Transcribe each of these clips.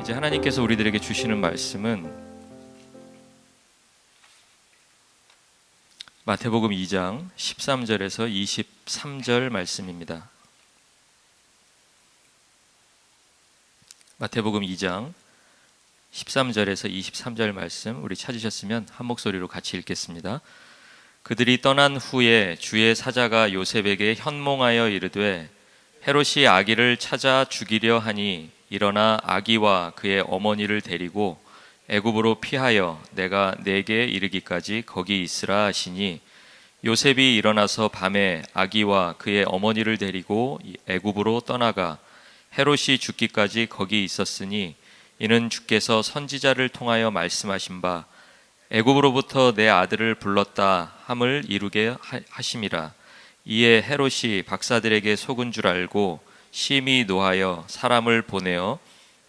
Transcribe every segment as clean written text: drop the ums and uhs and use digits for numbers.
이제 하나님께서 우리들에게 주시는 말씀은 마태복음 2장 13절에서 23절 말씀입니다. 마태복음 2장 13절에서 23절 말씀 우리 찾으셨으면 한 목소리로 같이 읽겠습니다. 그들이 떠난 후에 주의 사자가 요셉에게 현몽하여 이르되 헤롯이 아기를 찾아 죽이려 하니 일어나 아기와 그의 어머니를 데리고 애굽으로 피하여 내가 네게 이르기까지 거기 있으라 하시니 요셉이 일어나서 밤에 아기와 그의 어머니를 데리고 애굽으로 떠나가 헤롯이 죽기까지 거기 있었으니 이는 주께서 선지자를 통하여 말씀하신 바 애굽으로부터 내 아들을 불렀다 함을 이루게 하심이라. 이에 헤롯이 박사들에게 속은 줄 알고 심히 노하여 사람을 보내어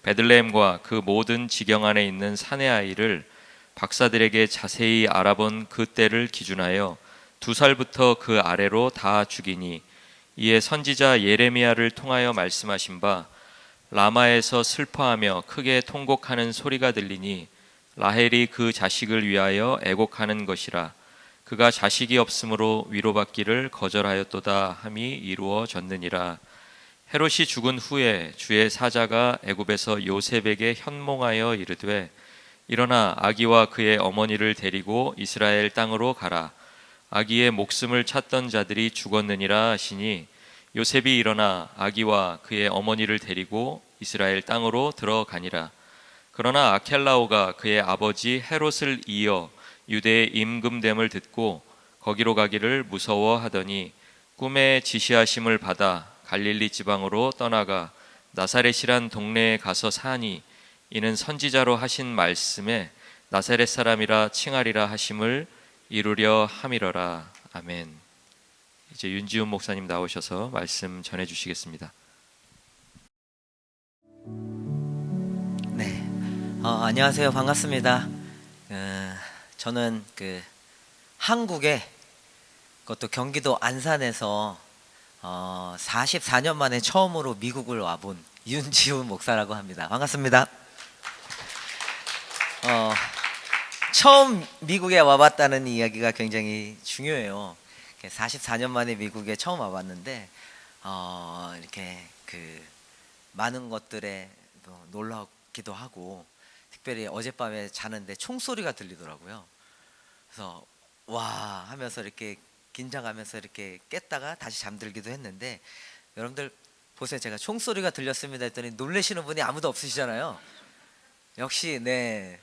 베들레헴과 그 모든 지경 안에 있는 사내 아이를 박사들에게 자세히 알아본 그 때를 기준하여 2살부터 그 아래로 다 죽이니 이에 선지자 예레미야를 통하여 말씀하신 바 라마에서 슬퍼하며 크게 통곡하는 소리가 들리니 라헬이 그 자식을 위하여 애곡하는 것이라. 그가 자식이 없으므로 위로받기를 거절하였도다 함이 이루어졌느니라. 헤롯이 죽은 후에 주의 사자가 애굽에서 요셉에게 현몽하여 이르되 일어나 아기와 그의 어머니를 데리고 이스라엘 땅으로 가라. 아기의 목숨을 찾던 자들이 죽었느니라 하시니 요셉이 일어나 아기와 그의 어머니를 데리고 이스라엘 땅으로 들어가니라. 그러나 아켈라오가 그의 아버지 헤롯을 이어 유대에 임금됨을 듣고 거기로 가기를 무서워하더니 꿈에 지시하심을 받아 갈릴리 지방으로 떠나가 나사렛이란 동네에 가서 사니 이는 선지자로 하신 말씀에 나사렛 사람이라 칭하리라 하심을 이루려 함이러라. 아멘. 이제 윤지훈 목사님 나오셔서 말씀 전해주시겠습니다. 네, 안녕하세요. 반갑습니다. 저는 한국에 그것도 경기도 안산에서 44년 만에 처음으로 미국을 와본 윤지훈 목사라고 합니다. 반갑습니다. 처음 미국에 와봤다는 이야기가 굉장히 중요해요. 44년 만에 미국에 처음 와봤는데 이렇게 많은 것들에 놀랍기도 하고 특별히 어젯밤에 자는데 총소리가 들리더라고요. 그래서 와 하면서 이렇게 긴장하면서 이렇게 깼다가 다시 잠들기도 했는데 여러분들 보세요. 제가 총소리가 들렸습니다 했더니 놀라시는 분이 아무도 없으시잖아요. 역시 네,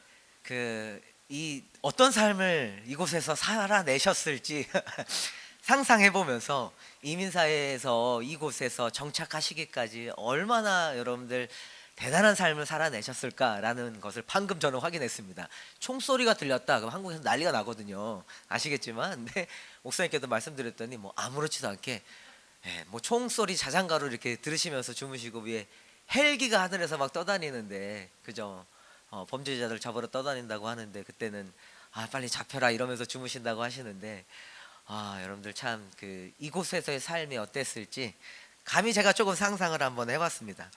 이 어떤 삶을 이곳에서 살아내셨을지 상상해보면서 이민사회에서 이곳에서 정착하시기까지 얼마나 여러분들 대단한 삶을 살아내셨을까라는 것을 방금 저는 확인했습니다. 총소리가 들렸다 그럼 한국에서 난리가 나거든요. 아시겠지만 네, 목사님께도 말씀드렸더니 뭐 아무렇지도 않게 뭐 총소리 자장가로 이렇게 들으시면서 주무시고 위에 헬기가 하늘에서 막 떠다니는데 그죠? 범죄자들 잡으러 떠다닌다고 하는데 그때는 빨리 잡혀라 이러면서 주무신다고 하시는데 여러분들 참 이곳에서의 삶이 어땠을지 감히 제가 조금 상상을 한번 해봤습니다.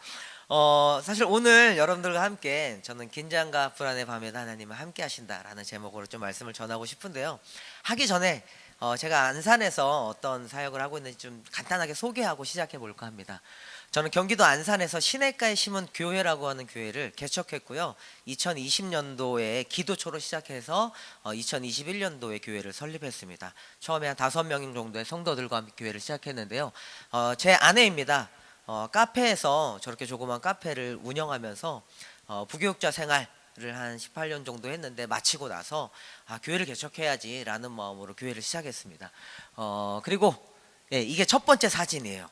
사실 오늘 여러분들과 함께 저는 긴장과 불안의 밤에도 하나님은 함께 하신다라는 제목으로 좀 말씀을 전하고 싶은데요. 하기 전에 제가 안산에서 어떤 사역을 하고 있는지 좀 간단하게 소개하고 시작해 볼까 합니다. 저는 경기도 안산에서 시냇가에 심은 교회라고 하는 교회를 개척했고요. 2020년도에 기도초로 시작해서 2021년도에 교회를 설립했습니다. 처음에 한 5명 정도의 성도들과 함께 교회를 시작했는데요. 제 아내입니다. 카페에서 저렇게 조그만 카페를 운영하면서 부교육자 생활을 한 18년 정도 했는데 마치고 나서 교회를 개척해야지 라는 마음으로 교회를 시작했습니다. 그리고 이게 첫 번째 사진이에요.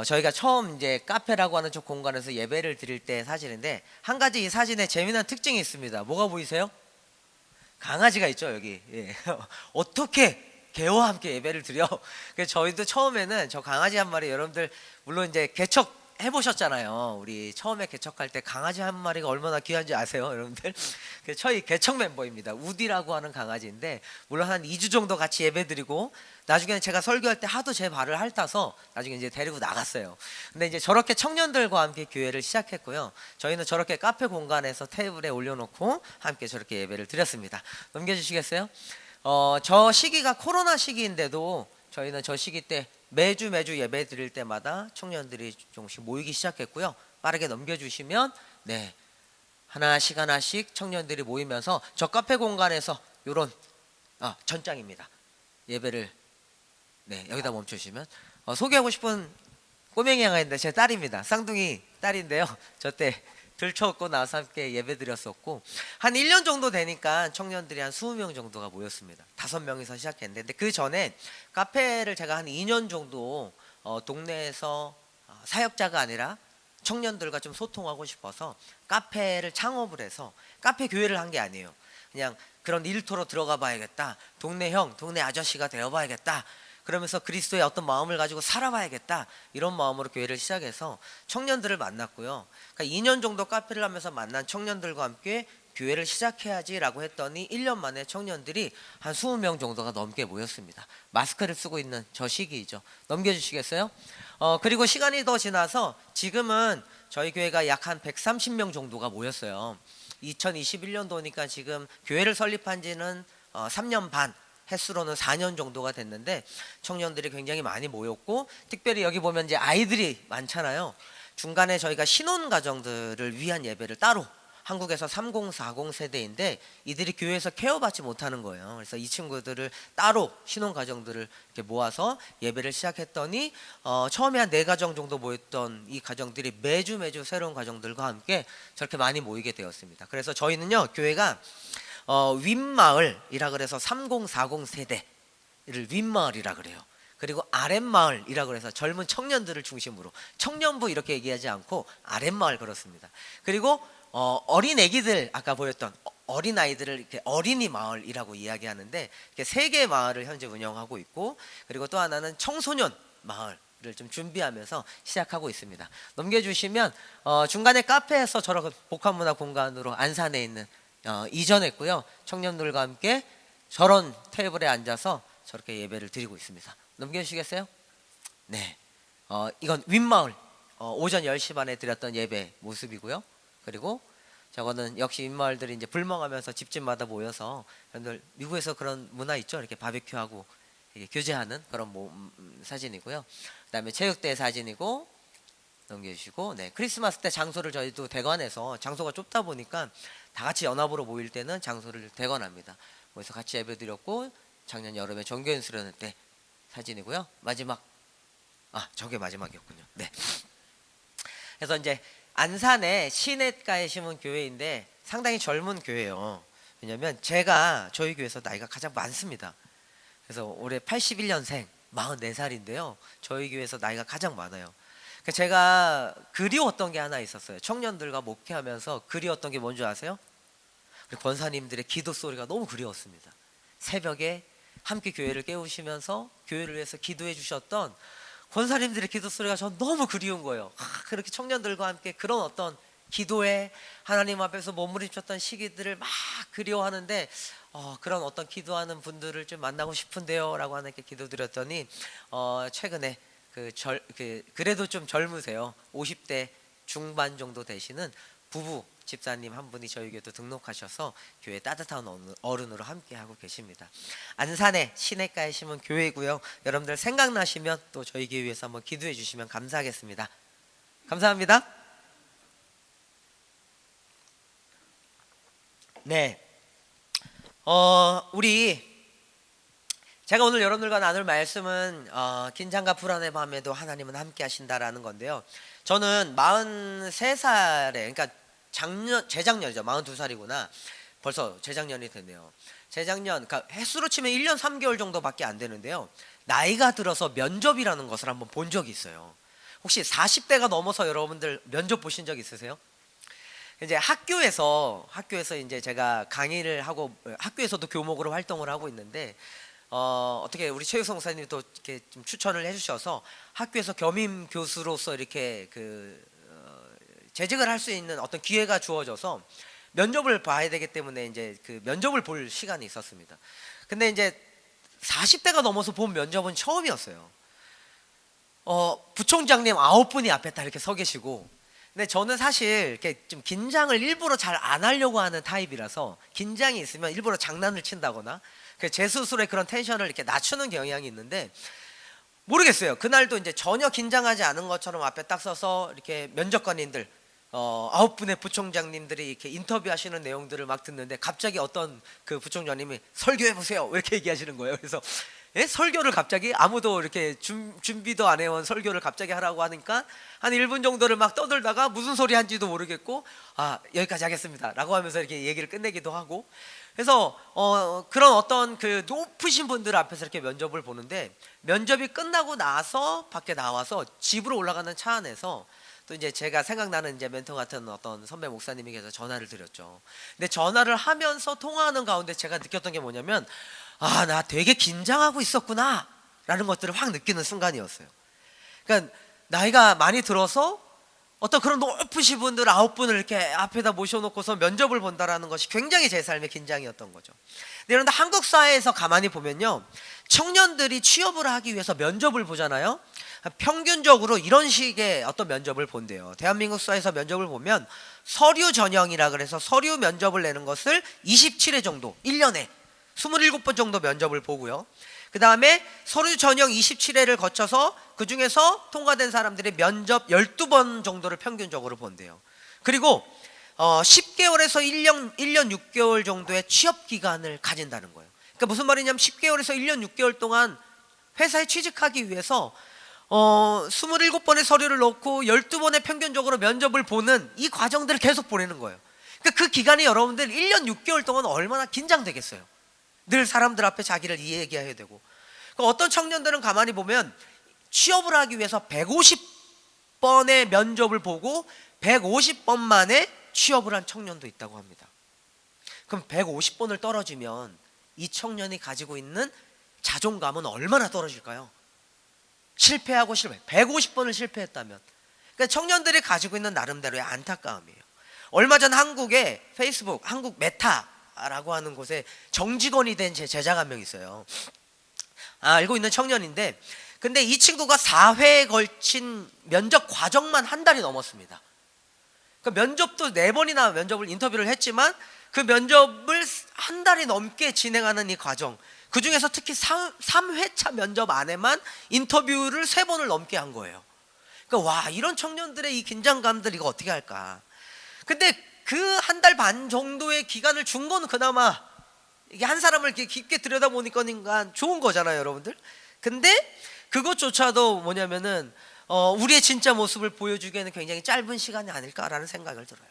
저희가 처음 이제 카페라고 하는 저 공간에서 예배를 드릴 때 사진인데 한 가지 이 사진에 재미난 특징이 있습니다. 뭐가 보이세요? 강아지가 있죠 여기. 어떻게 개와 함께 예배를 드려? 그래서 저희도 처음에는 저 강아지 한 마리 여러분들 물론 이제 개척 해보셨잖아요. 우리 처음에 개척할 때 강아지 한 마리가 얼마나 귀한지 아세요, 여러분들? 저희 개척 멤버입니다. 우디라고 하는 강아지인데 물론 한 2주 정도 같이 예배드리고 나중에는 제가 설교할 때 하도 제 발을 핥아서 나중에 이제 데리고 나갔어요. 근데 이제 저렇게 청년들과 함께 교회를 시작했고요. 저희는 저렇게 카페 공간에서 테이블에 올려놓고 함께 저렇게 예배를 드렸습니다. 넘겨주시겠어요? 저 시기가 코로나 시기인데도 저희는 저 시기 때 매주 예배 드릴 때마다 청년들이 조금씩 모이기 시작했고요. 빠르게 넘겨주시면 네, 하나씩 청년들이 모이면서 저 카페 공간에서 요런 전장입니다. 예배를 네, 여기다 멈추시면 소개하고 싶은 꼬맹이 양아인데 제 딸입니다. 쌍둥이 딸인데요. 저 때 들쳐업고 나서 함께 예배 드렸었고 한 1년 정도 되니까 청년들이 한 20명 정도가 모였습니다. 5명이서 시작했는데 근데 그 전에 카페를 제가 한 2년 정도 동네에서 사역자가 아니라 청년들과 좀 소통하고 싶어서 카페를 창업을 해서 카페 교회를 한 게 아니에요. 그냥 그런 일터로 들어가 봐야겠다. 동네 형, 동네 아저씨가 되어 봐야겠다. 그러면서 그리스도의 어떤 마음을 가지고 살아봐야겠다 이런 마음으로 교회를 시작해서 청년들을 만났고요. 그러니까 2년 정도 카페를 하면서 만난 청년들과 함께 교회를 시작해야지라고 했더니 1년 만에 청년들이 한 20명 정도가 넘게 모였습니다. 마스크를 쓰고 있는 저 시기이죠. 넘겨주시겠어요? 그리고 시간이 더 지나서 지금은 저희 교회가 약 한 130명 정도가 모였어요. 2021년도니까 지금 교회를 설립한 지는 3년 반, 횟수로는 4년 정도가 됐는데 청년들이 굉장히 많이 모였고 특별히 여기 보면 이제 아이들이 많잖아요. 중간에 저희가 신혼 가정들을 위한 예배를 따로 한국에서 3040 세대인데 이들이 교회에서 케어받지 못하는 거예요. 그래서 이 친구들을 따로 신혼 가정들을 이렇게 모아서 예배를 시작했더니 처음에 한 4가정 정도 모였던 이 가정들이 매주 새로운 가정들과 함께 저렇게 많이 모이게 되었습니다. 그래서 저희는요 교회가 윗마을이라 그래서 3040 세대를 윗마을이라 그래요. 그리고 아랫마을이라 그래서 젊은 청년들을 중심으로 청년부 이렇게 얘기하지 않고 아랫마을 그렇습니다. 그리고 어린 애기들 아까 보였던 어린 아이들을 이렇게 어린이 마을이라고 이야기하는데 이렇게 3개의 마을을 현재 운영하고 있고 그리고 또 하나는 청소년 마을을 좀 준비하면서 시작하고 있습니다. 넘겨주시면 중간에 카페에서 저런 복합문화 공간으로 안산에 있는 이전했고요. 청년들과 함께 저런 테이블에 앉아서 저렇게 예배를 드리고 있습니다. 넘겨주시겠어요? 네, 이건 윗마을 오전 10시 반에 드렸던 예배 모습이고요. 그리고 저거는 역시 윗마을들이 이제 불멍하면서 집집마다 모여서 여러분들 미국에서 그런 문화 있죠? 이렇게 바베큐하고 이렇게 교제하는 그런 사진이고요. 그다음에 체육대 사진이고 넘겨주시고 네, 크리스마스 때 장소를 저희도 대관해서 장소가 좁다 보니까 다 같이 연합으로 모일 때는 장소를 대관합니다. 그래서 같이 예배드렸고 작년 여름에 종교연 수련회 때 사진이고요. 마지막 저게 마지막이었군요. 네. 그래서 이제 안산에 시냇가에 심은 교회인데 상당히 젊은 교회예요. 왜냐면 제가 저희 교회에서 나이가 가장 많습니다. 그래서 올해 81년생 44살인데요. 저희 교회에서 나이가 가장 많아요. 제가 그리웠던 게 하나 있었어요. 청년들과 목회하면서 그리웠던 게 뭔지 아세요? 우리 권사님들의 기도 소리가 너무 그리웠습니다. 새벽에 함께 교회를 깨우시면서 교회를 위해서 기도해 주셨던 권사님들의 기도 소리가 전 너무 그리운 거예요. 그렇게 청년들과 함께 그런 어떤 기도에 하나님 앞에서 몸부림쳤던 시기들을 막 그리워하는데 그런 어떤 기도하는 분들을 좀 만나고 싶은데요 라고 하나님께 기도드렸더니 최근에 그래도 좀 젊으세요. 50대 중반 정도 되시는 부부 집사님 한 분이 저희 교회도 등록하셔서 교회 따뜻한 어른으로 함께 하고 계십니다. 안산에 시냇가에 심은 교회고요. 여러분들 생각나시면 또 저희 교회 위해서 한번 기도해 주시면 감사하겠습니다. 감사합니다. 네, 제가 오늘 여러분들과 나눌 말씀은 긴장과 불안의 밤에도 하나님은 함께 하신다라는 건데요. 저는 43살에 그러니까 재작년이죠. 42살이구나. 벌써 재작년이 됐네요. 그러니까 횟수로 치면 1년 3개월 정도밖에 안 되는데요. 나이가 들어서 면접이라는 것을 한번 본 적이 있어요. 혹시 40대가 넘어서 여러분들 면접 보신 적 있으세요? 이제 학교에서 이제 제가 강의를 하고 학교에서도 교목으로 활동을 하고 있는데 어떻게 우리 최유성 목사님이 또 이렇게 좀 추천을 해주셔서 학교에서 겸임 교수로서 이렇게 재직을 할 수 있는 어떤 기회가 주어져서 면접을 봐야 되기 때문에 이제 그 면접을 볼 시간이 있었습니다. 근데 이제 40대가 넘어서 본 면접은 처음이었어요. 부총장님 9분이 앞에 딱 이렇게 서 계시고, 근데 저는 사실 이렇게 좀 긴장을 일부러 잘 안 하려고 하는 타입이라서 긴장이 있으면 일부러 장난을 친다거나 제 스스로의 그런 텐션을 이렇게 낮추는 경향이 있는데, 모르겠어요. 그날도 이제 전혀 긴장하지 않은 것처럼 앞에 딱 서서 이렇게 면접관님들 9분의 부총장님들이 이렇게 인터뷰하시는 내용들을 막 듣는데, 갑자기 어떤 그 부총장님이 설교해 보세요 이렇게 얘기하시는 거예요. 그래서 설교를 갑자기 아무도 이렇게 준비도 안 해온 설교를 갑자기 하라고 하니까 한 1분 정도를 막 떠들다가 무슨 소리 한지도 모르겠고, 여기까지 하겠습니다 라고 하면서 이렇게 얘기를 끝내기도 하고. 그래서 그런 어떤 그 높으신 분들 앞에서 이렇게 면접을 보는데, 면접이 끝나고 나서 밖에 나와서 집으로 올라가는 차 안에서 또 이제 제가 생각나는 이제 멘토 같은 어떤 선배 목사님에게서 전화를 드렸죠. 근데 전화를 하면서 통화하는 가운데 제가 느꼈던 게 뭐냐면, 나 되게 긴장하고 있었구나 라는 것들을 확 느끼는 순간이었어요. 그러니까 나이가 많이 들어서 어떤 그런 높으신 분들 9분을 이렇게 앞에다 모셔놓고서 면접을 본다라는 것이 굉장히 제 삶의 긴장이었던 거죠. 그런데 한국 사회에서 가만히 보면요, 청년들이 취업을 하기 위해서 면접을 보잖아요. 평균적으로 이런 식의 어떤 면접을 본대요. 대한민국 사회에서 면접을 보면 서류 전형이라 그래서 서류 면접을 내는 것을 27회 정도, 1년에 27번 정도 면접을 보고요. 그 다음에 서류 전형 27회를 거쳐서 그 중에서 통과된 사람들이 면접 12번 정도를 평균적으로 본대요. 그리고 10개월에서 1년 6개월 정도의 취업 기간을 가진다는 거예요. 그러니까 무슨 말이냐면 10개월에서 1년 6개월 동안 회사에 취직하기 위해서 27번의 서류를 넣고 12번의 평균적으로 면접을 보는 이 과정들을 계속 보내는 거예요. 그러니까 그 기간이 여러분들 1년 6개월 동안 얼마나 긴장되겠어요. 늘 사람들 앞에 자기를 얘기해야 되고. 그러니까 어떤 청년들은 가만히 보면 취업을 하기 위해서 150번의 면접을 보고 150번 만에 취업을 한 청년도 있다고 합니다. 그럼 150번을 떨어지면 이 청년이 가지고 있는 자존감은 얼마나 떨어질까요? 실패하고 150번을 실패했다면. 그러니까 청년들이 가지고 있는 나름대로의 안타까움이에요. 얼마 전 한국에 페이스북, 한국 메타라고 하는 곳에 정직원이 된 제 제자가 한 명 있어요. 알고 있는 청년인데, 근데 이 친구가 4회에 걸친 면접 과정만 한 달이 넘었습니다. 그러니까 면접도 4번이나 면접을 인터뷰를 했지만 그 면접을 한 달이 넘게 진행하는 이 과정, 그 중에서 특히 3회차 면접 안에만 인터뷰를 3번을 넘게 한 거예요. 그러니까 와, 이런 청년들의 이 긴장감들 이거 어떻게 할까. 근데 그 한 달 반 정도의 기간을 준 건 그나마 이게 한 사람을 이렇게 깊게 들여다보니까 좋은 거잖아요, 여러분들. 근데 그것조차도 뭐냐면은 우리의 진짜 모습을 보여주기에는 굉장히 짧은 시간이 아닐까라는 생각을 들어요.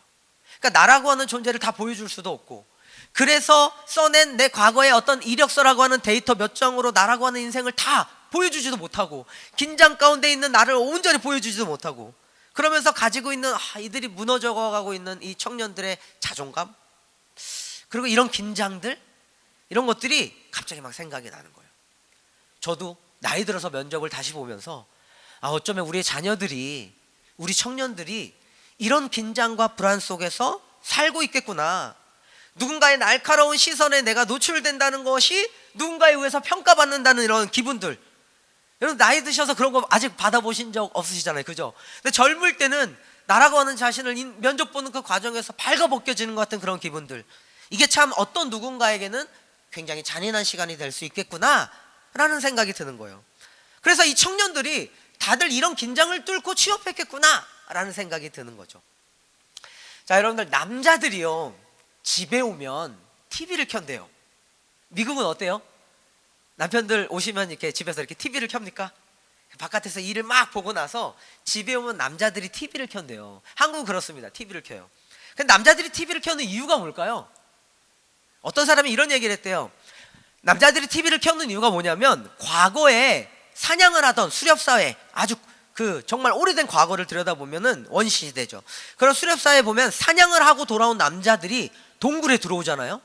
그러니까 나라고 하는 존재를 다 보여줄 수도 없고, 그래서 써낸 내 과거의 어떤 이력서라고 하는 데이터 몇 장으로 나라고 하는 인생을 다 보여주지도 못하고, 긴장 가운데 있는 나를 온전히 보여주지도 못하고, 그러면서 가지고 있는 이들이 무너져가고 있는 이 청년들의 자존감, 그리고 이런 긴장들, 이런 것들이 갑자기 막 생각이 나는 거예요. 저도 나이 들어서 면접을 다시 보면서 어쩌면 우리의 자녀들이, 우리 청년들이 이런 긴장과 불안 속에서 살고 있겠구나. 누군가의 날카로운 시선에 내가 노출된다는 것이 누군가에 의해서 평가받는다는 이런 기분들. 여러분 나이 드셔서 그런 거 아직 받아보신 적 없으시잖아요, 그죠? 근데 젊을 때는 나라고 하는 자신을 면접 보는 그 과정에서 발가벗겨지는 것 같은 그런 기분들, 이게 참 어떤 누군가에게는 굉장히 잔인한 시간이 될 수 있겠구나 라는 생각이 드는 거예요. 그래서 이 청년들이 다들 이런 긴장을 뚫고 취업했겠구나 라는 생각이 드는 거죠. 자, 여러분들, 남자들이요, 집에 오면 TV를 켠대요. 미국은 어때요? 남편들 오시면 이렇게 집에서 이렇게 TV를 켭니까? 바깥에서 일을 막 보고 나서 집에 오면 남자들이 TV를 켠대요. 한국은 그렇습니다. TV를 켜요. 근데 남자들이 TV를 켜는 이유가 뭘까요? 어떤 사람이 이런 얘기를 했대요. 남자들이 TV를 켜는 이유가 뭐냐면, 과거에 사냥을 하던 수렵사회, 아주 정말 오래된 과거를 들여다보면은 원시시대죠. 그런 수렵사회에 보면 사냥을 하고 돌아온 남자들이 동굴에 들어오잖아요.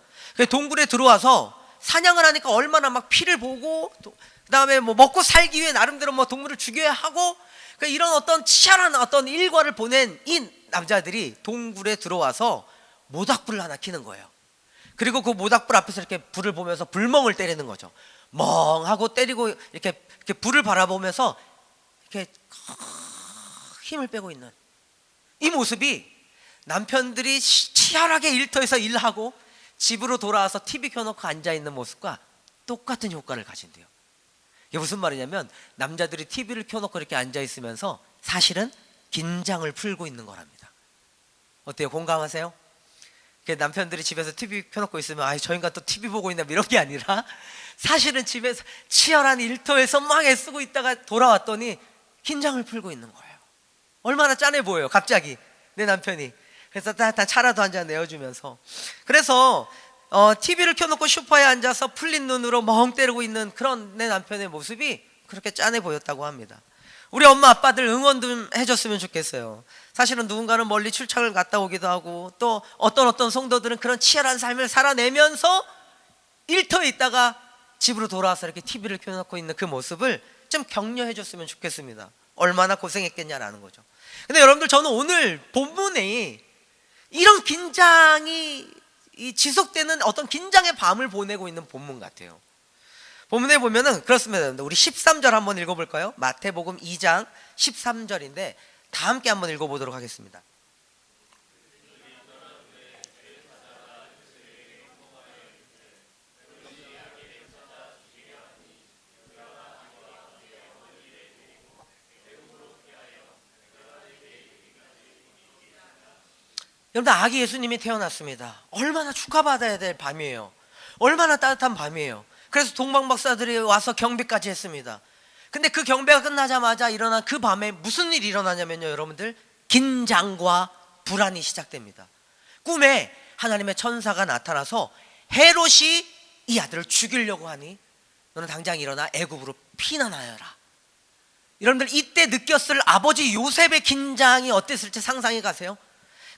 동굴에 들어와서 사냥을 하니까 얼마나 막 피를 보고, 그다음에 뭐 먹고 살기 위해 나름대로 뭐 동물을 죽여야 하고, 그러니까 이런 어떤 치열한 어떤 일과를 보낸 이 남자들이 동굴에 들어와서 모닥불을 하나 켜는 거예요. 그리고 그 모닥불 앞에서 이렇게 불을 보면서 불멍을 때리는 거죠. 멍하고 때리고 이렇게 불을 바라보면서 이렇게 힘을 빼고 있는 이 모습이 남편들이 치열하게 일터에서 일하고 집으로 돌아와서 TV 켜놓고 앉아있는 모습과 똑같은 효과를 가진대요. 이게 무슨 말이냐면 남자들이 TV를 켜놓고 이렇게 앉아있으면서 사실은 긴장을 풀고 있는 거랍니다. 어때요? 공감하세요? 남편들이 집에서 TV 켜놓고 있으면 아, 저 인간 또 TV 보고 있나 이런 게 아니라 사실은 집에서 치열한 일터에서 막 애쓰고 있다가 돌아왔더니 긴장을 풀고 있는 거예요. 얼마나 짠해 보여요 갑자기 내 남편이. 그래서 따뜻한 차라도 한 잔 내어주면서. 그래서 TV를 켜놓고 소파에 앉아서 풀린 눈으로 멍 때리고 있는 그런 내 남편의 모습이 그렇게 짠해 보였다고 합니다. 우리 엄마 아빠들 응원 좀 해줬으면 좋겠어요. 사실은 누군가는 멀리 출장을 갔다 오기도 하고, 또 어떤 성도들은 그런 치열한 삶을 살아내면서 일터에 있다가 집으로 돌아와서 이렇게 TV를 켜놓고 있는 그 모습을 좀 격려해 줬으면 좋겠습니다. 얼마나 고생했겠냐라는 거죠. 근데 여러분들, 저는 오늘 본문에 이런 긴장이 지속되는 어떤 긴장의 밤을 보내고 있는 본문 같아요. 본문에 보면은 그렇습니다. 우리 13절 한번 읽어볼까요? 마태복음 2장 13절인데 다 함께 한번 읽어보도록 하겠습니다. 여러분들, 아기 예수님이 태어났습니다. 얼마나 축하받아야 될 밤이에요. 얼마나 따뜻한 밤이에요. 그래서 동방박사들이 와서 경배까지 했습니다. 근데 그 경배가 끝나자마자 일어난 그 밤에 무슨 일이 일어나냐면요, 여러분들, 긴장과 불안이 시작됩니다. 꿈에 하나님의 천사가 나타나서 헤롯이 이 아들을 죽이려고 하니 너는 당장 일어나 애굽으로 피난하여라. 여러분들, 이때 느꼈을 아버지 요셉의 긴장이 어땠을지 상상해 가세요.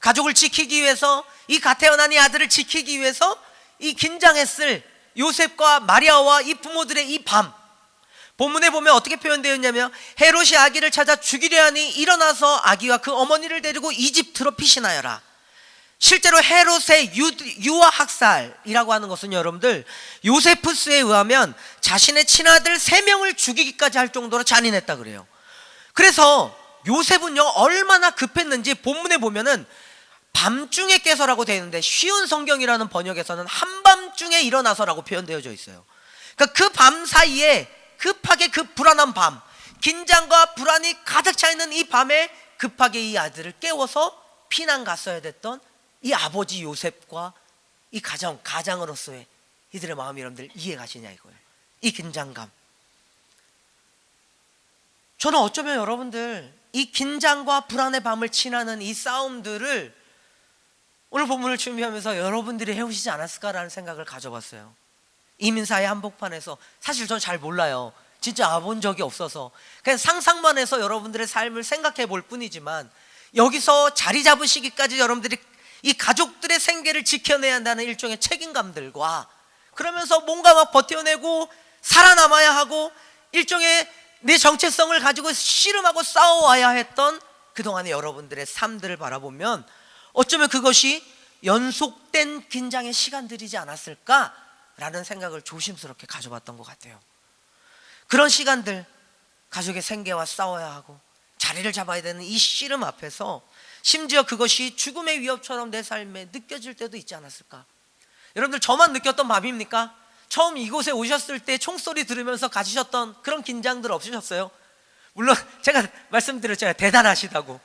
가족을 지키기 위해서, 이 갓 태어난 이 아들을 지키기 위해서 이 긴장했을 요셉과 마리아와 이 부모들의 이 밤, 본문에 보면 어떻게 표현되어 있냐면 헤롯이 아기를 찾아 죽이려 하니 일어나서 아기와 그 어머니를 데리고 이집트로 피신하여라. 실제로 헤롯의 유아 학살이라고 하는 것은 여러분들, 요세푸스에 의하면 자신의 친아들 3명을 죽이기까지 할 정도로 잔인했다 그래요. 그래서 요셉은요 얼마나 급했는지 본문에 보면은 밤중에 깨서라고 되어 있는데 쉬운 성경이라는 번역에서는 한밤중에 일어나서라고 표현되어져 있어요. 그러니까 그 밤 사이에 급하게, 그 불안한 밤, 긴장과 불안이 가득 차 있는 이 밤에 급하게 이 아들을 깨워서 피난 갔어야 됐던 이 아버지 요셉과 이 가장으로서의 이들의 마음이 여러분들 이해 가시냐 이거예요. 이 긴장감. 저는 어쩌면 여러분들 이 긴장과 불안의 밤을 지나는 이 싸움들을 오늘 본문을 준비하면서 여러분들이 해오시지 않았을까라는 생각을 가져봤어요. 이민사의 한복판에서, 사실 저는 잘 몰라요. 진짜 와본 적이 없어서 그냥 상상만 해서 여러분들의 삶을 생각해 볼 뿐이지만, 여기서 자리 잡으시기까지 여러분들이 이 가족들의 생계를 지켜내야 한다는 일종의 책임감들과, 그러면서 뭔가 막 버텨내고 살아남아야 하고 일종의 내 정체성을 가지고 씨름하고 싸워와야 했던 그동안의 여러분들의 삶들을 바라보면 어쩌면 그것이 연속된 긴장의 시간들이지 않았을까라는 생각을 조심스럽게 가져봤던 것 같아요. 그런 시간들, 가족의 생계와 싸워야 하고 자리를 잡아야 되는 이 씨름 앞에서 심지어 그것이 죽음의 위협처럼 내 삶에 느껴질 때도 있지 않았을까. 여러분들, 저만 느꼈던 밤입니까? 처음 이곳에 오셨을 때 총소리 들으면서 가지셨던 그런 긴장들 없으셨어요? 물론 제가 말씀드렸잖아요, 대단하시다고.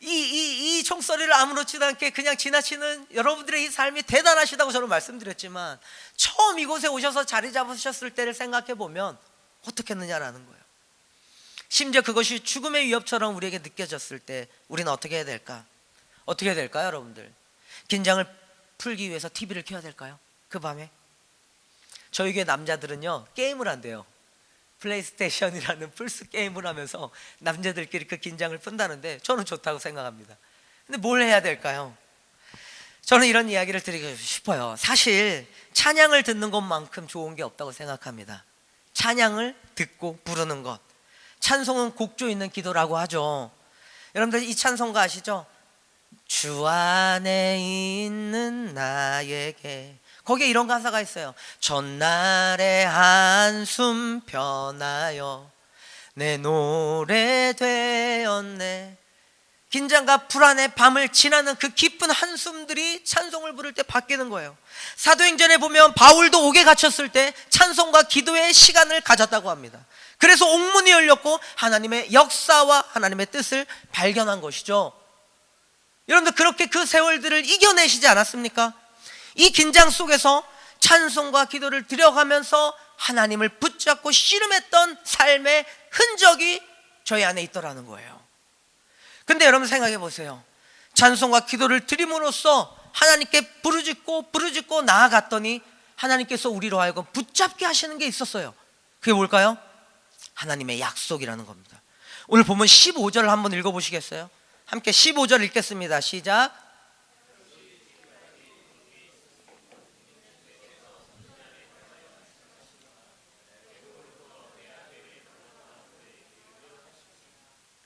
이 총소리를 아무렇지도 않게 그냥 지나치는 여러분들의 이 삶이 대단하시다고 저는 말씀드렸지만, 처음 이곳에 오셔서 자리 잡으셨을 때를 생각해 보면 어떻겠느냐라는 거예요. 심지어 그것이 죽음의 위협처럼 우리에게 느껴졌을 때 우리는 어떻게 해야 될까? 어떻게 해야 될까요, 여러분들? 긴장을 풀기 위해서 TV를 켜야 될까요? 그 밤에? 저희 교회 남자들은요 게임을 한대요. 플레이스테이션이라는 플스 게임을 하면서 남자들끼리 그 긴장을 푼다는데 저는 좋다고 생각합니다. 근데 뭘 해야 될까요? 저는 이런 이야기를 드리고 싶어요. 사실 찬양을 듣는 것만큼 좋은 게 없다고 생각합니다. 찬양을 듣고 부르는 것. 찬송은 곡조 있는 기도라고 하죠. 여러분들 이 찬송가 아시죠? 주 안에 있는 나에게, 거기에 이런 가사가 있어요. 전날의 한숨 변하여 내 노래 되었네. 긴장과 불안의 밤을 지나는 그 깊은 한숨들이 찬송을 부를 때 바뀌는 거예요. 사도행전에 보면 바울도 옥에 갇혔을 때 찬송과 기도의 시간을 가졌다고 합니다. 그래서 옥문이 열렸고 하나님의 역사와 하나님의 뜻을 발견한 것이죠. 여러분들 그렇게 그 세월들을 이겨내시지 않았습니까? 이 긴장 속에서 찬송과 기도를 드려가면서 하나님을 붙잡고 씨름했던 삶의 흔적이 저희 안에 있더라는 거예요. 근데 여러분 생각해 보세요. 찬송과 기도를 드림으로써 하나님께 부르짖고 나아갔더니 하나님께서 우리로 하여금 붙잡게 하시는 게 있었어요. 그게 뭘까요? 하나님의 약속이라는 겁니다. 오늘 보면 15절을 한번 읽어보시겠어요? 함께 15절 읽겠습니다. 시작.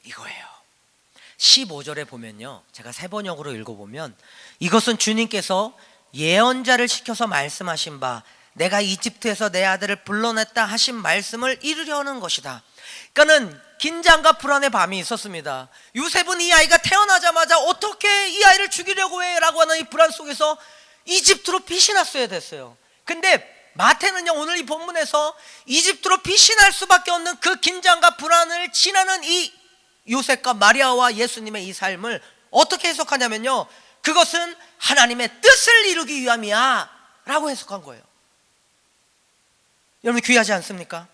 이거예요. 15절에 보면요, 제가 세 번역으로 읽어보면 이것은 주님께서 예언자를 시켜서 말씀하신 바 내가 이집트에서 내 아들을 불러냈다 하신 말씀을 이루려 하는 것이다. 그러니까는 긴장과 불안의 밤이 있었습니다. 요셉은 이 아이가 태어나자마자 어떻게 이 아이를 죽이려고 해? 라고 하는 이 불안 속에서 이집트로 피신했어야 됐어요. 근데 마태는요, 오늘 이 본문에서 이집트로 피신할 수밖에 없는 그 긴장과 불안을 지나는 이 요셉과 마리아와 예수님의 이 삶을 어떻게 해석하냐면요, 그것은 하나님의 뜻을 이루기 위함이야 라고 해석한 거예요. 여러분 귀하지 않습니까?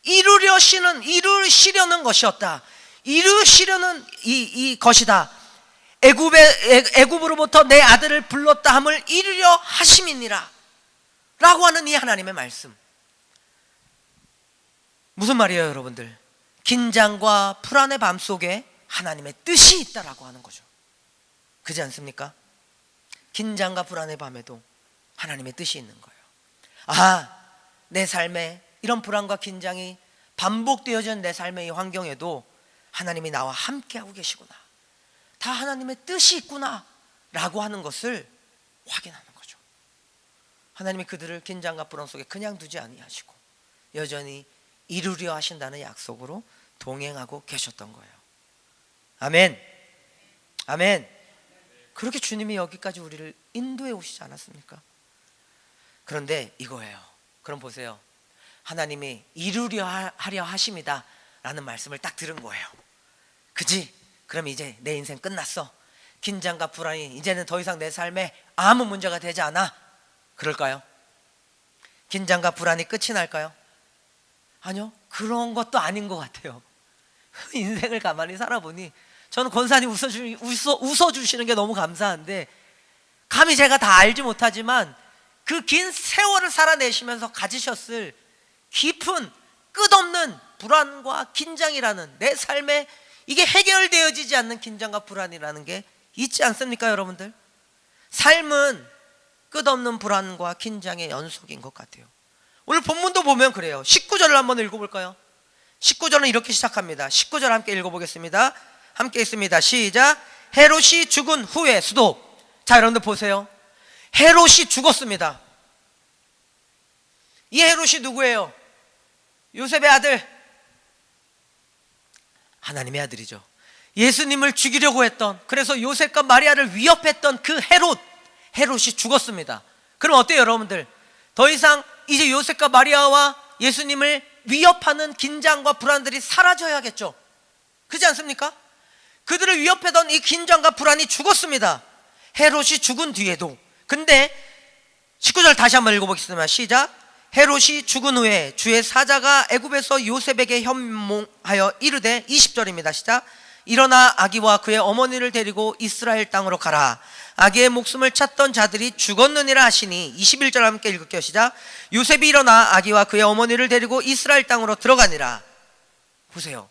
이루시려는 것이었다. 이루시려는 이 것이다. 애굽으로부터 내 아들을 불렀다 함을 이루려 하심이니라 라고 하는 이 하나님의 말씀. 무슨 말이에요 여러분들? 긴장과 불안의 밤 속에 하나님의 뜻이 있다라고 하는 거죠. 그렇지 않습니까? 긴장과 불안의 밤에도 하나님의 뜻이 있는 거예요. 아, 내 삶에 이런 불안과 긴장이 반복되어지는 내 삶의 이 환경에도 하나님이 나와 함께하고 계시구나, 다 하나님의 뜻이 있구나 라고 하는 것을 확인하는 거죠. 하나님이 그들을 긴장과 불안 속에 그냥 두지 아니하시고 여전히 이루려 하신다는 약속으로 동행하고 계셨던 거예요. 아멘. 아멘. 그렇게 주님이 여기까지 우리를 인도해 오시지 않았습니까? 그런데 이거예요. 그럼 보세요. 하나님이 이루려 하려 하심이다 라는 말씀을 딱 들은 거예요. 그지? 그럼 이제 내 인생 끝났어. 긴장과 불안이 이제는 더 이상 내 삶에 아무 문제가 되지 않아. 그럴까요? 긴장과 불안이 끝이 날까요? 아니요, 그런 것도 아닌 것 같아요. 인생을 가만히 살아보니 저는 권사님 웃어주시는 게 너무 감사한데, 감히 제가 다 알지 못하지만 그 긴 세월을 살아내시면서 가지셨을 깊은 끝없는 불안과 긴장이라는, 내 삶에 이게 해결되어지지 않는 긴장과 불안이라는 게 있지 않습니까 여러분들? 삶은 끝없는 불안과 긴장의 연속인 것 같아요. 오늘 본문도 보면 그래요. 19절을 한번 읽어볼까요? 19절은 이렇게 시작합니다. 19절 함께 읽어보겠습니다. 함께 있습니다. 시작. 헤롯이 죽은 후에 수도. 자, 여러분들 보세요. 헤롯이 죽었습니다. 이 헤롯이 누구예요? 요셉의 아들, 하나님의 아들이죠. 예수님을 죽이려고 했던, 그래서 요셉과 마리아를 위협했던 그 헤롯이 죽었습니다. 그럼 어때요 여러분들? 더 이상 이제 요셉과 마리아와 예수님을 위협하는 긴장과 불안들이 사라져야겠죠. 그렇지 않습니까? 그들을 위협하던 이 긴장과 불안이 죽었습니다. 헤롯이 죽은 뒤에도. 근데 19절 다시 한번 읽어보겠습니다. 시작. 헤롯이 죽은 후에 주의 사자가 애굽에서 요셉에게 현몽하여 이르되, 20절입니다. 시작. 일어나 아기와 그의 어머니를 데리고 이스라엘 땅으로 가라. 아기의 목숨을 찾던 자들이 죽었느니라 하시니, 21절 함께 읽을게요. 시작. 요셉이 일어나 아기와 그의 어머니를 데리고 이스라엘 땅으로 들어가니라. 보세요.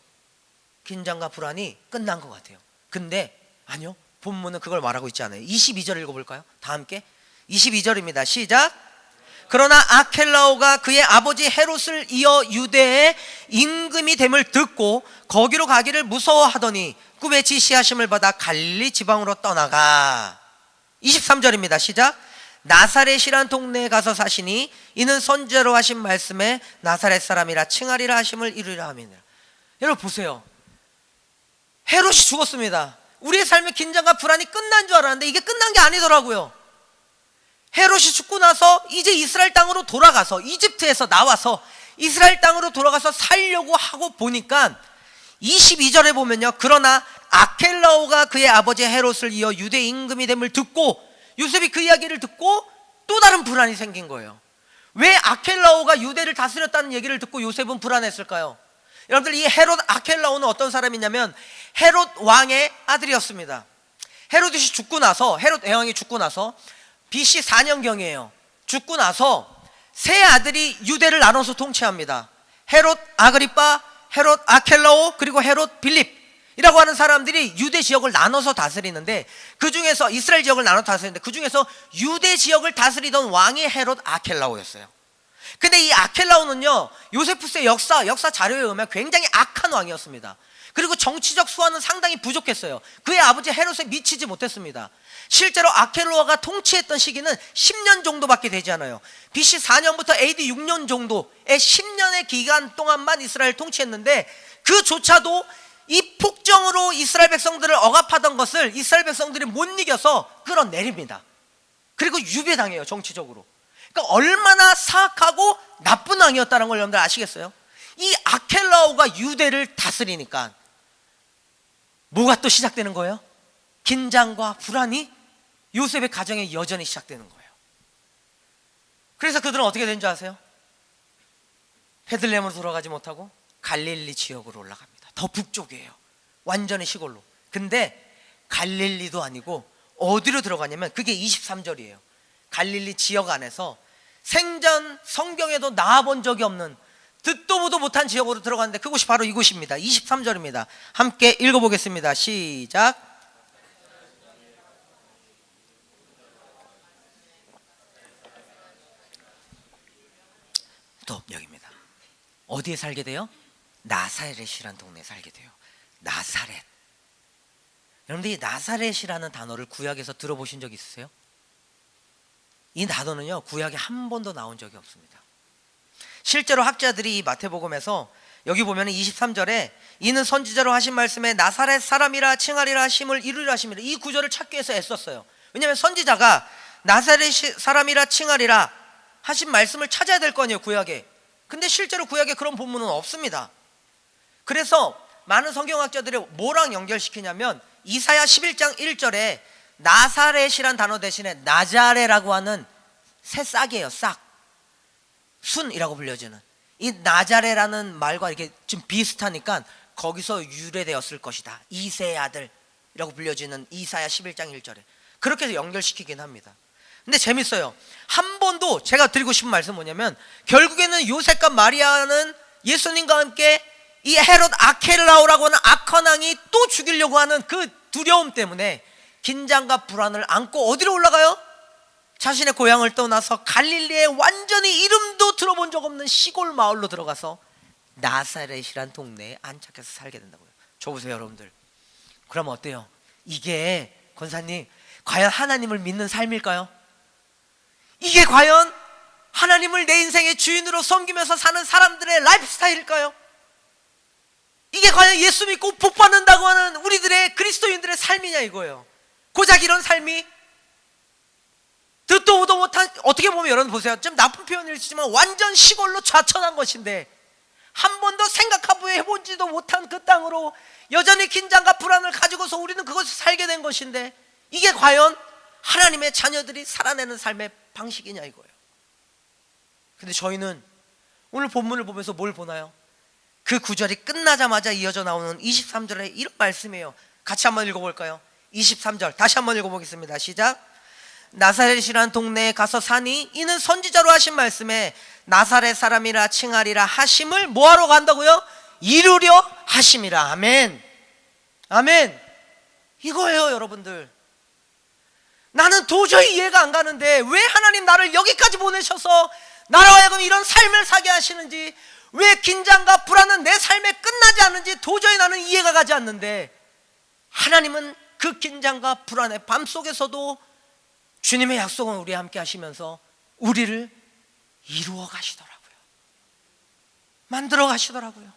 긴장과 불안이 끝난 것 같아요. 근데 아니요, 본문은 그걸 말하고 있지 않아요. 22절 읽어볼까요? 다 함께 22절입니다. 시작. 그러나 아켈라오가 그의 아버지 헤롯을 이어 유대의 임금이 됨을 듣고 거기로 가기를 무서워하더니 꿈에 지시하심을 받아 갈릴리 지방으로 떠나가. 23절입니다. 시작. 나사렛이란 동네에 가서 사시니 이는 선지자로 하신 말씀에 나사렛 사람이라 칭하리라 하심을 이루리라 함이니라. 여러분 보세요. 헤롯이 죽었습니다. 우리의 삶의 긴장과 불안이 끝난 줄 알았는데 이게 끝난 게 아니더라고요. 헤롯이 죽고 나서 이제 이스라엘 땅으로 돌아가서 이집트에서 나와서 이스라엘 땅으로 돌아가서 살려고 하고 보니까 22절에 보면요. 그러나 아켈라오가 그의 아버지 헤롯을 이어 유대 임금이 됨을 듣고 요셉이 그 이야기를 듣고 또 다른 불안이 생긴 거예요. 왜 아켈라오가 유대를 다스렸다는 얘기를 듣고 요셉은 불안했을까요? 여러분들 이 헤롯 아켈라오는 어떤 사람이냐면 헤롯 왕의 아들이었습니다. 헤롯이 죽고 나서 헤롯 왕이 죽고 나서 BC 4년경이에요. 죽고 나서 세 아들이 유대를 나눠서 통치합니다. 헤롯 아그리빠, 헤롯 아켈라오, 그리고 헤롯 빌립이라고 하는 사람들이 유대 지역을 나눠서 다스리는데 그 중에서 이스라엘 지역을 나눠 다스리는데 그 중에서 유대 지역을 다스리던 왕이 헤롯 아켈라오였어요. 근데 이 아켈라오는요, 요세푸스의 역사 자료에 의하면 굉장히 악한 왕이었습니다. 그리고 정치적 수완은 상당히 부족했어요. 그의 아버지 헤롯에 미치지 못했습니다. 실제로 아켈라오가 통치했던 시기는 10년 정도밖에 되지 않아요. BC 4년부터 AD 6년 정도의 10년의 기간 동안만 이스라엘 통치했는데 그조차도 이 폭정으로 이스라엘 백성들을 억압하던 것을 이스라엘 백성들이 못 이겨서 끌어내립니다. 그리고 유배당해요, 정치적으로. 그러니까 얼마나 사악하고 나쁜 왕이었다는 걸 여러분들 아시겠어요? 이 아켈라오가 유대를 다스리니까 뭐가 또 시작되는 거예요? 긴장과 불안이 요셉의 가정에 여전히 시작되는 거예요. 그래서 그들은 어떻게 된 줄 아세요? 베들레헴으로 돌아가지 못하고 갈릴리 지역으로 올라갑니다. 더 북쪽이에요. 완전히 시골로. 근데 갈릴리도 아니고 어디로 들어가냐면 그게 23절이에요. 갈릴리 지역 안에서 생전 성경에도 나와본 적이 없는 듣도 보도 못한 지역으로 들어갔는데 그곳이 바로 이곳입니다. 23절입니다. 함께 읽어보겠습니다. 시작. 또 여기입니다. 어디에 살게 돼요? 나사렛이라는 동네에 살게 돼요. 나사렛. 여러분들 이 나사렛이라는 단어를 구약에서 들어보신 적 있으세요? 이 단어는요 구약에 한 번도 나온 적이 없습니다. 실제로 학자들이 이 마태복음에서 여기 보면 23절에 이는 선지자로 하신 말씀에 나사렛 사람이라 칭하리라 하심을 이루리라 하심이라, 이 구절을 찾기 위해서 애썼어요. 왜냐하면 선지자가 나사렛 사람이라 칭하리라 하신 말씀을 찾아야 될 거 아니에요, 구약에. 근데 실제로 구약에 그런 본문은 없습니다. 그래서 많은 성경학자들이 뭐랑 연결시키냐면 이사야 11장 1절에 나사렛이란 단어 대신에 나자레라고 하는 새 싹이에요. 싹. 순이라고 불려지는 이 나자레라는 말과 이렇게 좀 비슷하니까 거기서 유래되었을 것이다. 이새의 아들이라고 불려지는 이사야 11장 1절에 그렇게 해서 연결시키긴 합니다. 근데 재밌어요. 한 번도 제가 드리고 싶은 말씀은 뭐냐면 결국에는 요셉과 마리아는 예수님과 함께 이 헤롯 아켈라오라고 하는 악한 왕이 또 죽이려고 하는 그 두려움 때문에 긴장과 불안을 안고 어디로 올라가요? 자신의 고향을 떠나서 갈릴리에 완전히 이름도 들어본 적 없는 시골 마을로 들어가서 나사렛이란 동네에 안착해서 살게 된다고요. 저 보세요 여러분들. 그럼 어때요? 이게 권사님 과연 하나님을 믿는 삶일까요? 이게 과연 하나님을 내 인생의 주인으로 섬기면서 사는 사람들의 라이프 스타일일까요? 이게 과연 예수 믿고 복 받는다고 하는 우리들의 그리스도인들의 삶이냐 이거예요. 고작 이런 삶이 듣도 보도 못한, 어떻게 보면 여러분 보세요, 좀 나쁜 표현일지만 완전 시골로 좌천한 것인데 한 번도 생각해보지도 못한 그 땅으로 여전히 긴장과 불안을 가지고서 우리는 그것을 살게 된 것인데 이게 과연 하나님의 자녀들이 살아내는 삶의 방식이냐 이거예요. 근데 저희는 오늘 본문을 보면서 뭘 보나요? 그 구절이 끝나자마자 이어져 나오는 23절에 이런 말씀이에요. 같이 한번 읽어볼까요? 23절 다시 한번 읽어보겠습니다. 시작. 나사렛이란 동네에 가서 사니 이는 선지자로 하신 말씀에 나사렛 사람이라 칭하리라 하심을 뭐하러 간다고요? 이루려 하심이라. 아멘. 아멘. 이거예요 여러분들. 나는 도저히 이해가 안 가는데 왜 하나님 나를 여기까지 보내셔서 나로 하여금 이런 삶을 사게 하시는지, 왜 긴장과 불안은 내 삶에 끝나지 않는지 도저히 나는 이해가 가지 않는데, 하나님은 그 긴장과 불안의 밤 속에서도 주님의 약속은 우리와 함께 하시면서 우리를 이루어 가시더라고요. 만들어 가시더라고요.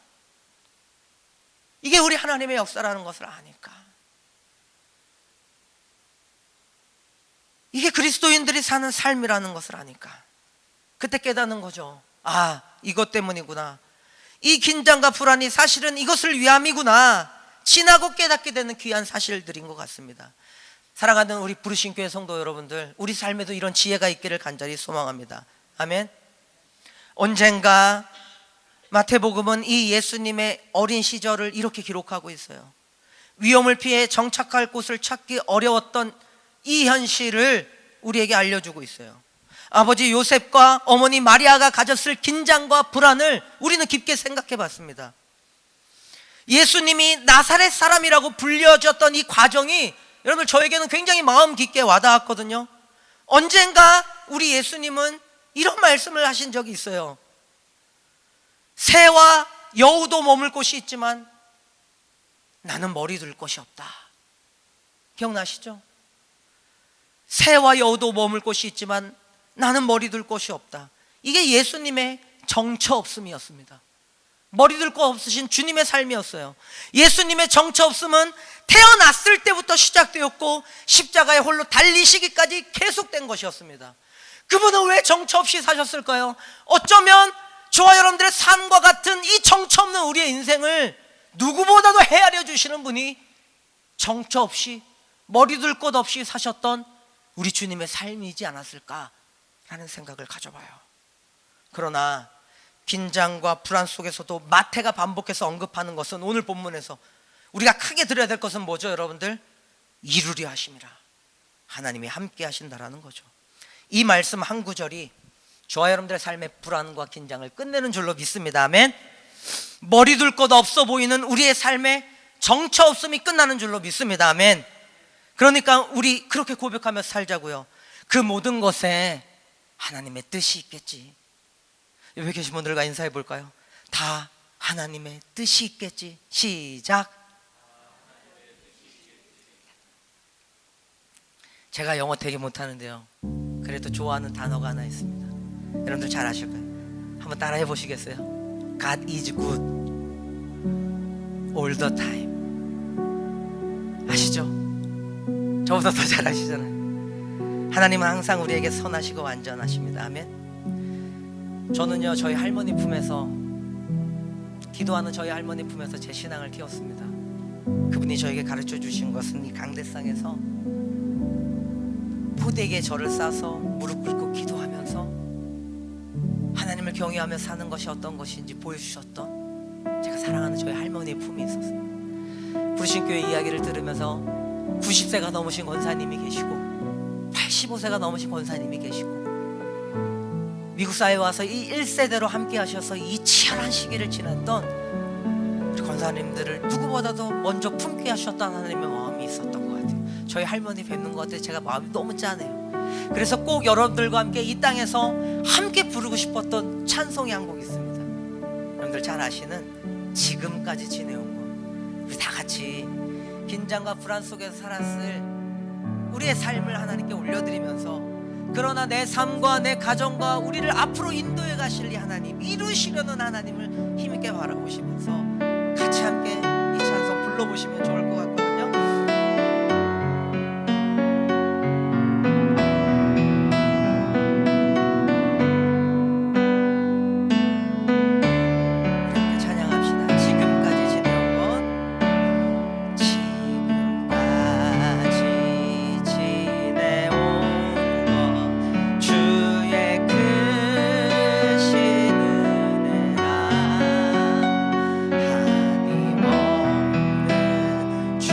이게 우리 하나님의 역사라는 것을 아니까, 이게 그리스도인들이 사는 삶이라는 것을 아니까 그때 깨닫는 거죠. 아, 이것 때문이구나. 이 긴장과 불안이 사실은 이것을 위함이구나. 지나고 깨닫게 되는 귀한 사실들인 것 같습니다. 사랑하는 우리 부르신 교회 성도 여러분들, 우리 삶에도 이런 지혜가 있기를 간절히 소망합니다. 아멘. 언젠가 마태복음은 이 예수님의 어린 시절을 이렇게 기록하고 있어요. 위험을 피해 정착할 곳을 찾기 어려웠던 이 현실을 우리에게 알려주고 있어요. 아버지 요셉과 어머니 마리아가 가졌을 긴장과 불안을 우리는 깊게 생각해 봤습니다. 예수님이 나사렛 사람이라고 불려졌던 이 과정이 여러분 저에게는 굉장히 마음 깊게 와닿았거든요. 언젠가 우리 예수님은 이런 말씀을 하신 적이 있어요. 새와 여우도 머물 곳이 있지만 나는 머리 둘 곳이 없다. 기억나시죠? 새와 여우도 머물 곳이 있지만 나는 머리 둘 곳이 없다. 이게 예수님의 정처 없음이었습니다. 머리 둘 곳 없으신 주님의 삶이었어요. 예수님의 정처 없음은 태어났을 때부터 시작되었고 십자가에 홀로 달리시기까지 계속된 것이었습니다. 그분은 왜 정처 없이 사셨을까요? 어쩌면 저와 여러분들의 삶과 같은 이 정처 없는 우리의 인생을 누구보다도 헤아려 주시는 분이 정처 없이 머리 둘 곳 없이 사셨던 우리 주님의 삶이지 않았을까라는 생각을 가져봐요. 그러나 긴장과 불안 속에서도 마태가 반복해서 언급하는 것은, 오늘 본문에서 우리가 크게 들어야 될 것은 뭐죠 여러분들? 이루려 하심이라. 하나님이 함께 하신다라는 거죠. 이 말씀 한 구절이 저와 여러분들의 삶의 불안과 긴장을 끝내는 줄로 믿습니다. 아멘. 머리 둘 곳 없어 보이는 우리의 삶의 정처 없음이 끝나는 줄로 믿습니다. 아멘. 그러니까 우리 그렇게 고백하며 살자고요. 그 모든 것에 하나님의 뜻이 있겠지. 여기 계신 분들과 인사해 볼까요? 다 하나님의 뜻이 있겠지. 시작. 제가 영어 되게 못하는데요, 그래도 좋아하는 단어가 하나 있습니다. 여러분들 잘 아실 거예요. 한번 따라해 보시겠어요? God is good all the time. 아시죠? 저보다 더 잘 아시잖아요. 하나님은 항상 우리에게 선하시고 완전하십니다. 아멘. 저는요 저희 할머니 품에서, 기도하는 저희 할머니 품에서 제 신앙을 키웠습니다. 그분이 저에게 가르쳐 주신 것은 이 강대상에서 포대기에 저를 싸서 무릎 꿇고 기도하면서 하나님을 경외하며 사는 것이 어떤 것인지 보여주셨던, 제가 사랑하는 저희 할머니의 품이 있었어요. 부르신 교회 이야기를 들으면서 90세가 넘으신 권사님이 계시고 85세가 넘으신 권사님이 계시고 미국 사회에 와서 이 1세대로 함께 하셔서 이 치열한 시기를 지났던 우리 권사님들을 누구보다도 먼저 품게 하셨던 하나님의 마음이 있었던 것 같아요. 저희 할머니 뵙는 것 같아요. 제가 마음이 너무 짠해요. 그래서 꼭 여러분들과 함께 이 땅에서 함께 부르고 싶었던 찬송이 한 곡 있습니다. 여러분들 잘 아시는 지금까지 지내온 것. 우리 다 같이 긴장과 불안 속에서 살았을 우리의 삶을 하나님께 올려드리면서, 그러나 내 삶과 내 가정과 우리를 앞으로 인도해 가실 이 하나님, 이루시려는 하나님을 힘있게 바라보시면서 같이 함께 이 찬송 불러보시면 좋을 것 같거든요. 이렇게 찬양합시다. 지금까지 지내온 것, 지금까지 지내온 것, 주의 크신 은혜라. 한이 없는 주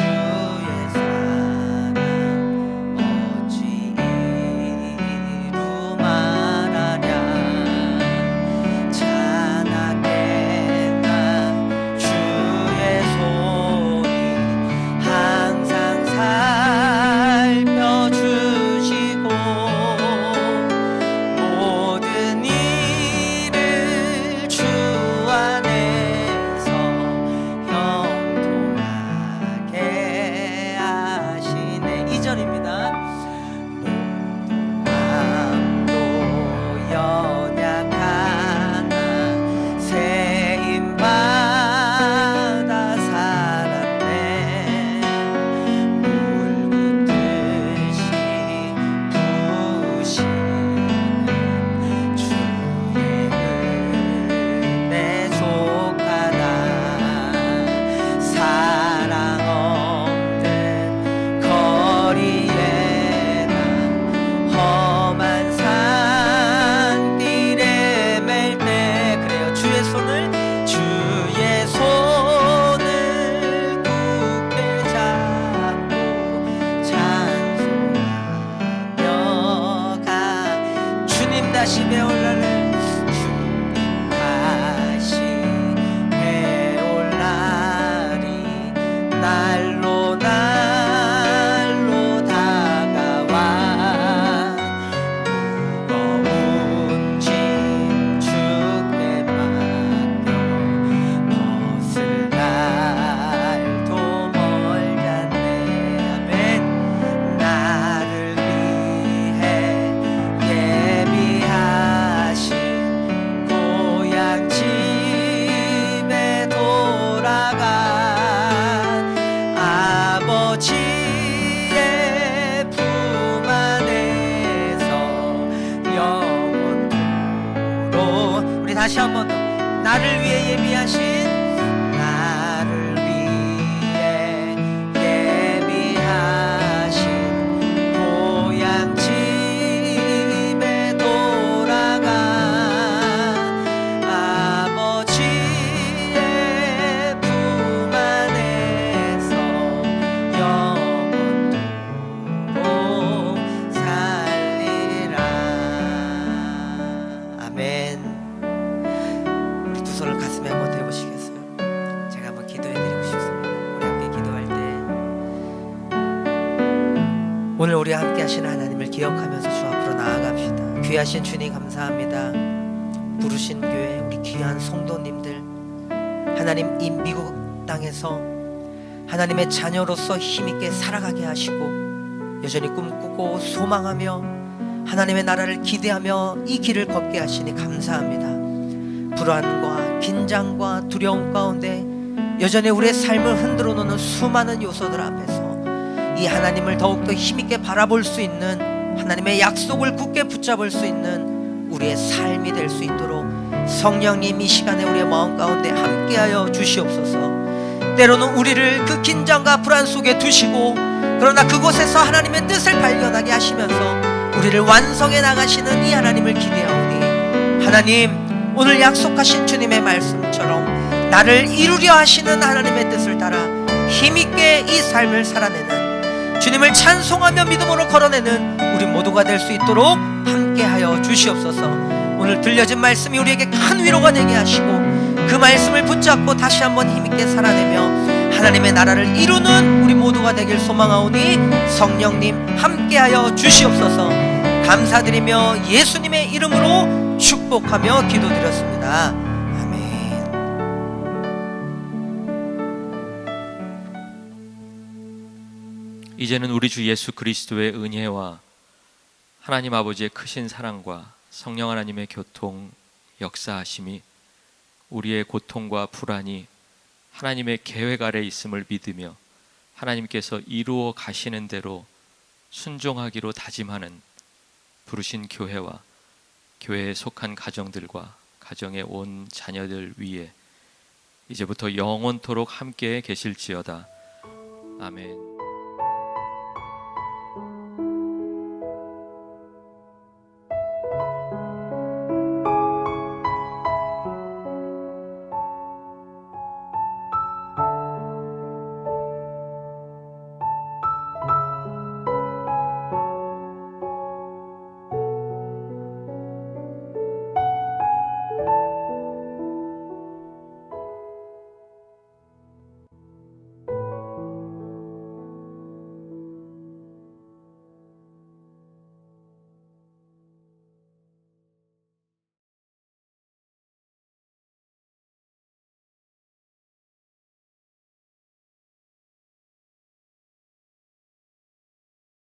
예비하신 나를 위해 예비하신 고향 집에 돌아가 아버지의 품 안에서 영원토록 살리라. 아멘. 우리 두 손을 가슴에 한번 대보시겠어요? 제가 한번 기도해드리고 싶습니다. 우리 함께 기도할 때 오늘 우리 함께 하시는 하나님을 기억하면서 주 앞으로 나아갑시다. 귀하신 주님 감사합니다. 부르신 교회 우리 귀한 성도님들, 하나님 이 미국 땅에서 하나님의 자녀로서 힘있게 살아가게 하시고 여전히 꿈꾸고 소망하며 하나님의 나라를 기대하며 이 길을 걷게 하시니 감사합니다. 불안과 긴장과 두려움 가운데 여전히 우리의 삶을 흔들어 놓는 수많은 요소들 앞에서 이 하나님을 더욱더 힘있게 바라볼 수 있는, 하나님의 약속을 굳게 붙잡을 수 있는 우리의 삶이 될 수 있도록 성령님 이 시간에 우리의 마음 가운데 함께하여 주시옵소서. 때로는 우리를 그 긴장과 불안 속에 두시고 그러나 그곳에서 하나님의 뜻을 발견하게 하시면서 우리를 완성해 나가시는 이 하나님을 기대하오니 하나님 오늘 약속하신 주님의 말씀처럼 나를 이루려 하시는 하나님의 뜻을 따라 힘있게 이 삶을 살아내는, 주님을 찬송하며 믿음으로 걸어내는 우리 모두가 될 수 있도록 함께하여 주시옵소서. 오늘 들려진 말씀이 우리에게 큰 위로가 되게 하시고 그 말씀을 붙잡고 다시 한번 힘있게 살아내며 하나님의 나라를 이루는 우리 모두가 되길 소망하오니 성령님 함께하여 주시옵소서. 감사드리며 예수님의 이름으로 축복하며 기도드렸습니다. 아멘. 이제는 우리 주 예수 그리스도의 은혜와 하나님 아버지의 크신 사랑과 성령 하나님의 교통 역사하심이 우리의 고통과 불안이 하나님의 계획 아래 있음을 믿으며 하나님께서 이루어 가시는 대로 순종하기로 다짐하는 부르신 교회와 교회에 속한 가정들과 가정의 온 자녀들 위에 이제부터 영원토록 함께 계실지어다. 아멘.